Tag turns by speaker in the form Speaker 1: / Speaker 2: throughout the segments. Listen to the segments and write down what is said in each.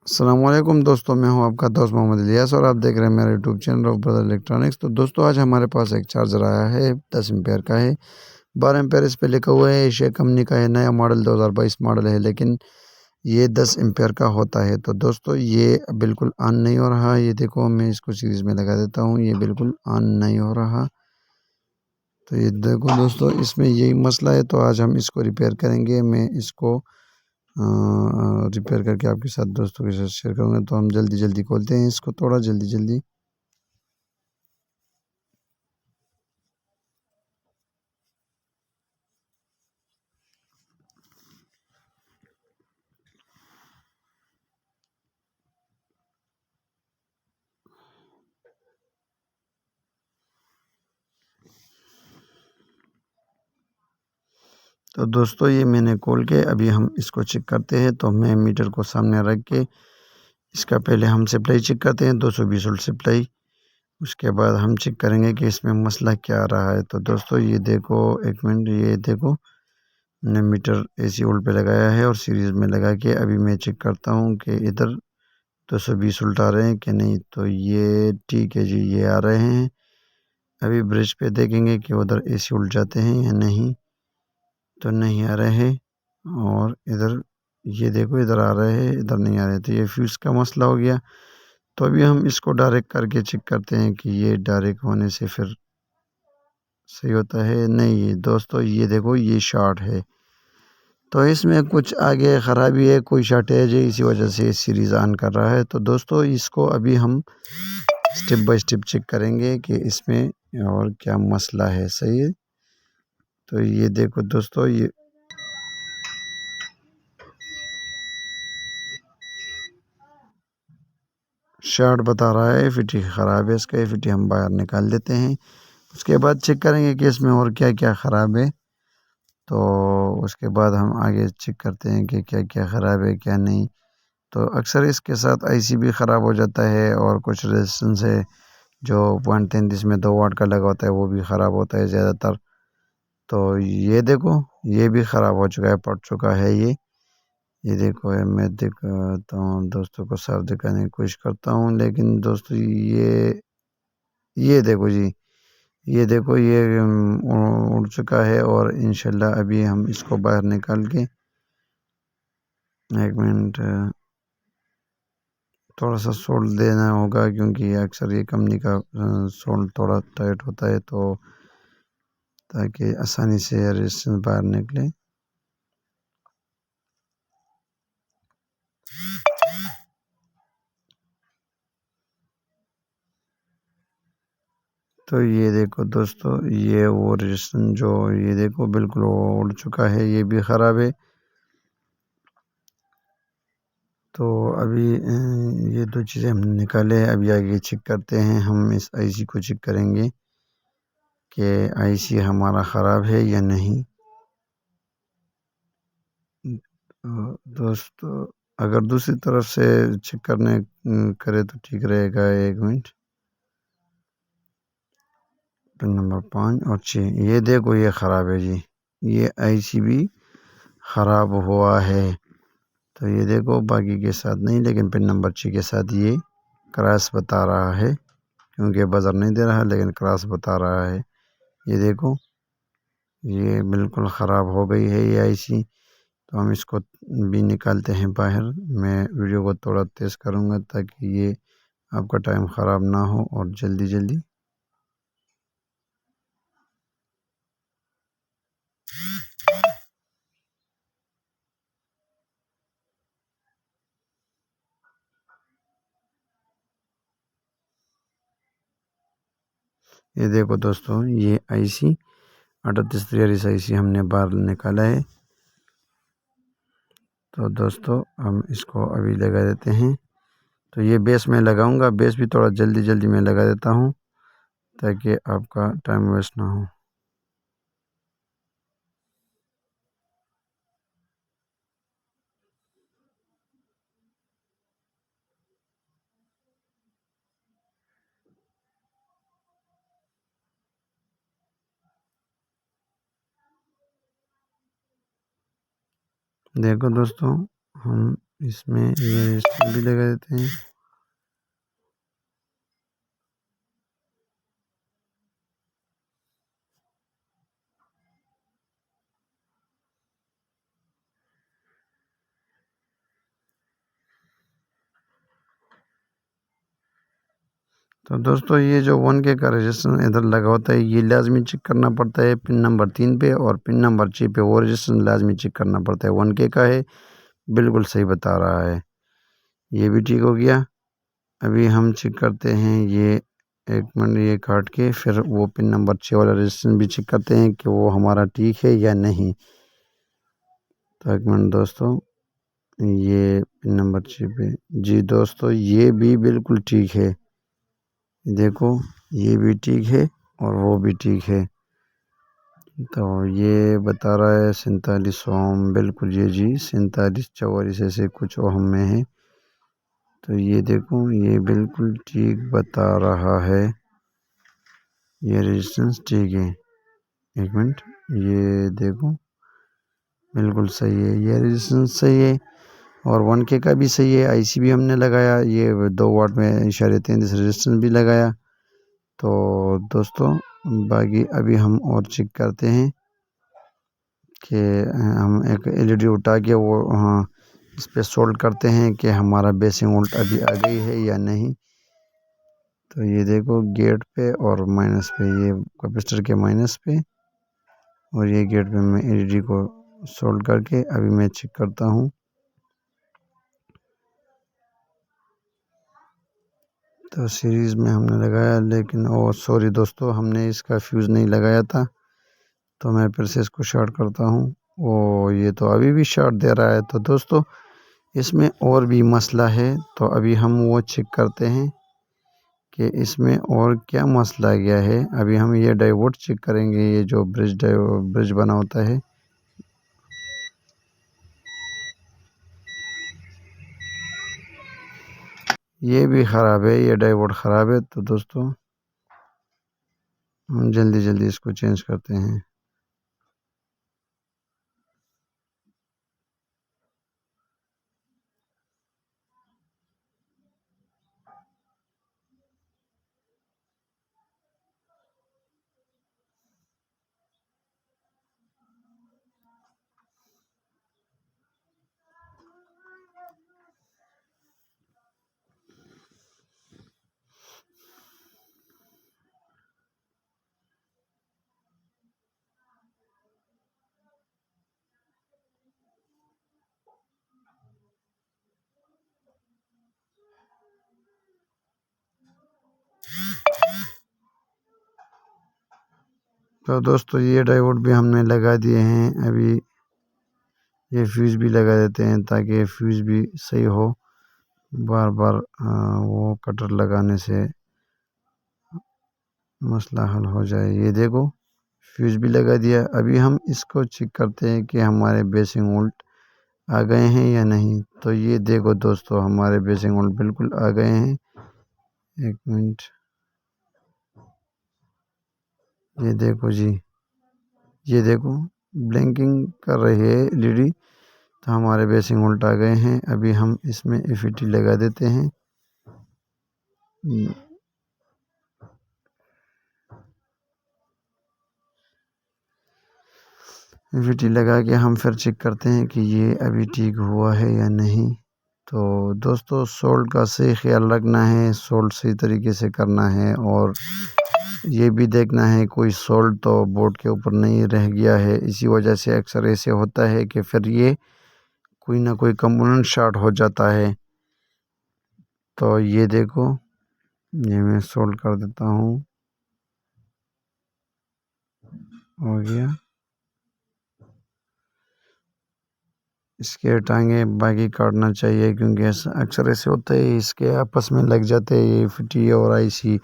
Speaker 1: अस्सलामुअलैकुम दोस्तों, मैं हूं आपका दोस्त मोहम्मद इलियास और आप देख रहे हैं मेरा YouTube channel of brother electronics. तो दोस्तों, आज हमारे पास एक चार्जर आया है, 10 एम्पेयर का है, 12 एम्पेयर इस पे लिखा हुआ है। एशिया कंपनी का है, नया मॉडल 2022 मॉडल है, लेकिन ये 10 एम्पेयर का होता है। तो दोस्तों, ये बिल्कुल ऑन नहीं हो रहा। ये देखो, मैं इसको सीरीज में लगा देता हूँ, ये बिल्कुल ऑन नहीं हो रहा। तो ये देखो दोस्तों, इसमें यही मसला है। तो आज हम इसको रिपेयर करेंगे। मैं इसको रिपेयर करके आपके साथ दोस्तों के साथ शेयर करूँगा। तो हम जल्दी जल्दी खोलते हैं इसको, थोड़ा जल्दी जल्दी। तो दोस्तों, ये मैंने खोल के अभी हम इसको चेक करते हैं। तो मैं मीटर को सामने रख के इसका पहले हम सप्लाई चेक करते हैं, 220 वोल्ट सप्लाई। उसके बाद हम चेक करेंगे कि इसमें मसला क्या आ रहा है। तो दोस्तों, ये देखो, एक मिनट, ये देखो, मैंने मीटर AC वोल्ट पे लगाया है और सीरीज में लगा के अभी मैं चेक करता हूँ कि इधर 220 वोल्ट आ रहे हैं कि नहीं। तो ये ठीक है जी, ये आ रहे हैं। अभी ब्रिज पे देखेंगे कि उधर AC वोल्ट जाते हैं या नहीं। तो नहीं आ रहे हैं। और इधर ये देखो, इधर आ रहे हैं, इधर नहीं आ रहे। तो ये फ्यूज़ का मसला हो गया। तो अभी हम इसको डायरेक्ट करके चेक करते हैं कि ये डायरेक्ट होने से फिर सही होता है। नहीं, ये दोस्तों, ये देखो, ये शॉर्ट है। तो इसमें कुछ आगे ख़राबी है, कोई शॉर्टेज है, इसी वजह से सीरीज़ ऑन कर रहा है। तो दोस्तों, इसको अभी हम स्टेप बाय स्टेप चेक करेंगे कि इसमें और क्या मसला है। सही है। तो ये देखो दोस्तों, ये शर्ट बता रहा है, फिटी ख़राब है। इसका फिटी हम बाहर निकाल देते हैं। उसके बाद चेक करेंगे कि इसमें और क्या क्या ख़राब है। तो उसके बाद हम आगे चेक करते हैं कि क्या क्या ख़राब है, क्या नहीं। तो अक्सर इसके साथ IC भी ख़राब हो जाता है और कुछ रेजिस्टेंस है जो 0.33 में 2 वाट का लगा होता है, वो भी ख़राब होता है ज़्यादातर। तो ये देखो, ये भी ख़राब हो चुका है, पड़ चुका है ये देखो है। मैं दिखाता हूँ दोस्तों को, साफ दिखाने की कोशिश करता हूँ, लेकिन दोस्तों, ये देखो जी, ये देखो, ये उड़ चुका है। और इंशाल्लाह अभी हम इसको बाहर निकाल के, एक मिनट, थोड़ा सा सोल्ड देना होगा, क्योंकि अक्सर ये कंपनी का सोल्ड थोड़ा टाइट होता है, तो ताकि आसानी से रेजिस्टेंस बाहर निकले। तो ये देखो दोस्तों, ये वो रेजिस्टेंस जो, ये देखो, बिल्कुल वो उड़ चुका है, ये भी ख़राब है। तो अभी ये दो चीज़ें हमने निकाले हैं। अभी आगे चेक करते हैं, हम इस IC को चेक करेंगे कि IC हमारा ख़राब है या नहीं। दोस्तों, अगर दूसरी तरफ से चेक करे तो ठीक रहेगा। एक मिनट, पिन नंबर 5 और 6, ये देखो, ये ख़राब है जी। ये IC भी ख़राब हुआ है। तो ये देखो, बाकी के साथ नहीं, लेकिन पिन नंबर 6 के साथ ये क्रॉस बता रहा है, क्योंकि बजर नहीं दे रहा, लेकिन क्रॉस बता रहा है। ये देखो, ये बिल्कुल ख़राब हो गई है ये IC। तो हम इसको भी निकालते हैं बाहर। मैं वीडियो को थोड़ा तेज़ करूँगा ताकि ये आपका टाइम ख़राब ना हो और जल्दी जल्दी। ये देखो दोस्तों, ये IC 3843 IC हमने बाहर निकाला है। तो दोस्तों, हम इसको अभी लगा देते हैं। तो ये बेस में लगाऊंगा, बेस भी थोड़ा जल्दी जल्दी में लगा देता हूँ ताकि आपका टाइम वेस्ट ना हो। देखो दोस्तों, हम इसमें ये रेजिस्टेंस भी लगा देते हैं। तो दोस्तों ये जो 1K का रजिस्टेंस इधर लगा होता है ये लाजमी चेक करना पड़ता है पिन नंबर 3 पे, और पिन नंबर 6 पे वो रजिस्टेंस लाजमी चेक करना पड़ता है। 1K का है, बिल्कुल सही बता रहा है। ये भी ठीक हो गया। अभी हम चेक करते हैं ये, एक मिनट ये काट के फिर वो पिन नंबर 6 वाला रजिस्टेंस भी चेक करते हैं कि वो हमारा ठीक है या नहीं। तो एक मिनट दोस्तों, ये पिन नंबर 6 पे, जी दोस्तों ये भी बिल्कुल ठीक है। देखो ये भी ठीक है और वो भी ठीक है। तो ये बता रहा है 47 ओम, बिल्कुल ये जी 47 44 ऐसे कुछ ओम में है। तो ये देखो ये बिल्कुल ठीक बता रहा है, ये रेजिस्टेंस ठीक है। एक मिनट ये देखो बिल्कुल सही है, ये रेजिस्टेंस सही है और 1K का भी सही है। IC भी हमने लगाया, ये 2 वाट में इशारे 33 रेजिस्टेंस भी लगाया। तो दोस्तों बाकी अभी हम और चेक करते हैं कि हम एक LED उठा के वो हाँ इस पर सोल्ड करते हैं कि हमारा बेसिंग वोल्ट अभी आ गई है या नहीं। तो ये देखो गेट पे और माइनस पे, ये कैपेसिटर के माइनस पे और ये गेट पे मैं LED को सोल्ड करके अभी मैं चेक करता हूँ। तो सीरीज़ में हमने लगाया, लेकिन ओ सॉरी दोस्तों हमने इसका फ्यूज़ नहीं लगाया था। तो मैं फिर से इसको शॉर्ट करता हूँ। ओ ये तो अभी भी शॉर्ट दे रहा है। तो दोस्तों इसमें और भी मसला है, तो अभी हम वो चेक करते हैं कि इसमें और क्या मसला गया है। अभी हम ये डायोड चेक करेंगे, ये जो ब्रिज बना होता है। ये भी ख़राब है, ये डायोड ख़राब है। तो दोस्तों हम जल्दी जल्दी इसको चेंज करते हैं। तो दोस्तों ये डायोड भी हमने लगा दिए हैं। अभी ये फ्यूज़ भी लगा देते हैं ताकि फ्यूज़ भी सही हो। बार बार वो कटर लगाने से मसला हल हो जाए। ये देखो फ्यूज़ भी लगा दिया। अभी हम इसको चेक करते हैं कि हमारे बेसिंग वोल्ट आ गए हैं या नहीं। तो ये देखो दोस्तों हमारे बेसिंग वोल्ट बिल्कुल आ गए हैं। एक मिनट, ये देखो जी, ये देखो ब्लिंकिंग कर रही है LED। तो हमारे बेसिंग वोल्ट आ गए हैं। अभी हम इसमें FET लगा देते हैं। FET लगा के हम फिर चेक करते हैं कि ये अभी ठीक हुआ है या नहीं। तो दोस्तों सोल्ड का सही ख्याल रखना है, सोल्ड सही तरीके से करना है और ये भी देखना है कोई सोल्ड तो बोर्ड के ऊपर नहीं रह गया है। इसी वजह से अक्सर ऐसे होता है कि फिर ये कोई ना कोई कंपोनेंट शॉर्ट हो जाता है। तो ये देखो ये मैं सोल्ड कर देता हूँ, हो गया। इसके टांगे बाकी काटना चाहिए क्योंकि अक्सर ऐसे होता है इसके आपस में लग जाते हैं, ये FET और IC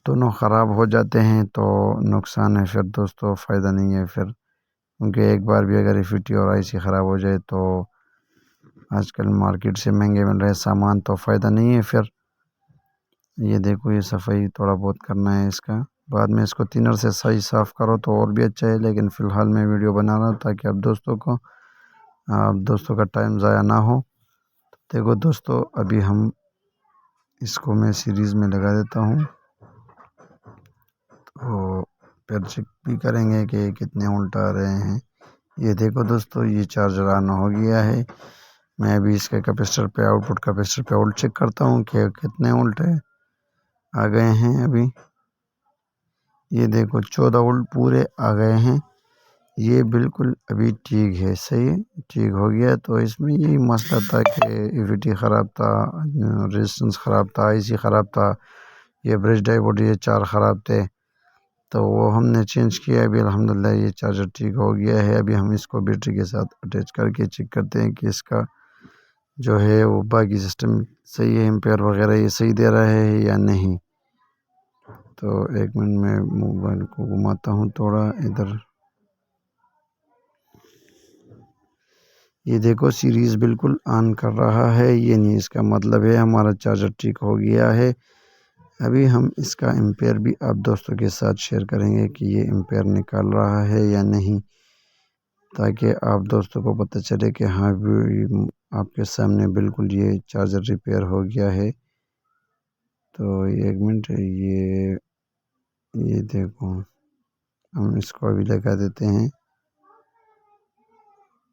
Speaker 1: दोनों ख़राब हो जाते हैं। तो नुकसान है फिर दोस्तों, फ़ायदा नहीं है फिर, क्योंकि एक बार भी अगर FET और IC ख़राब हो जाए तो आजकल मार्केट से महंगे मिल रहे सामान, तो फ़ायदा नहीं है फिर। ये देखो ये सफाई थोड़ा बहुत करना है इसका, बाद में इसको थिनर से सही साफ़ करो तो और भी अच्छा है। लेकिन फ़िलहाल मैं वीडियो बना रहा हूँ ताकि आप दोस्तों को आप दोस्तों का टाइम ज़ाया ना हो। देखो दोस्तों, अभी हम इसको मैं सीरीज़ में लगा देता हूँ, तो फिर चेक भी करेंगे कि कितने वोल्ट आ रहे हैं। ये देखो दोस्तों, ये चार्जर ऑन हो गया है। मैं अभी इसके कैपेसिटर पे, आउटपुट कैपेसिटर पे वोल्ट चेक करता हूँ कि कितने वोल्ट है आ गए हैं अभी। ये देखो 14 वोल्ट पूरे आ गए हैं। ये बिल्कुल अभी ठीक है, सही है, ठीक हो गया। तो इसमें यही मसला था कि ईवीटी ख़राब था, रेजिस्टेंस ख़राब था, आईसी ख़राब था, ये ब्रिज डायोड ये 4 ख़राब थे। तो वो हमने चेंज किया। अभी अल्हम्दुलिल्लाह ये चार्जर ठीक हो गया है। अभी हम इसको बैटरी के साथ अटैच करके चेक करते हैं कि इसका जो है वो बाकी सिस्टम सही है, एम्पेयर वगैरह ये सही दे रहा है या नहीं। तो एक मिनट में मोबाइल को घुमाता हूँ थोड़ा इधर। ये देखो सीरीज़ बिल्कुल ऑन कर रहा है, ये नहीं इसका मतलब है हमारा चार्जर ठीक हो गया है। अभी हम इसका एम्पेयर भी आप दोस्तों के साथ शेयर करेंगे कि ये एम्पेयर निकाल रहा है या नहीं, ताकि आप दोस्तों को पता चले कि हाँ भी आपके सामने बिल्कुल ये चार्जर रिपेयर हो गया है। तो एक मिनट, ये देखो, हम इसको अभी लगा देते हैं।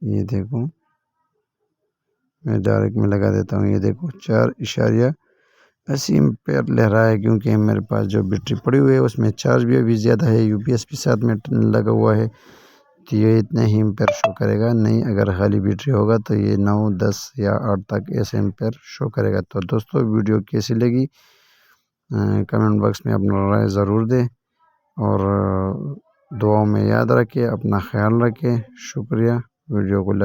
Speaker 1: ये देखो, मैं डायरेक्ट में लगा देता हूँ। ये देखो 4.80 एम्पेयर ले रहा है, क्योंकि मेरे पास जो बैटरी पड़ी हुई है उसमें चार्ज भी अभी ज़्यादा है, यूपीएस भी साथ में लगा हुआ है। तो ये इतना ही एम्पेयर शो करेगा नहीं। अगर खाली बैटरी होगा तो ये 9, 10 या 8 तक ऐसे एम्पेयर शो करेगा। तो दोस्तों, वीडियो कैसी लगी कमेंट बॉक्स में अपना राय ज़रूर दें, और दुआओं में याद रखें, अपना ख्याल रखें। शुक्रिया। वीडियो को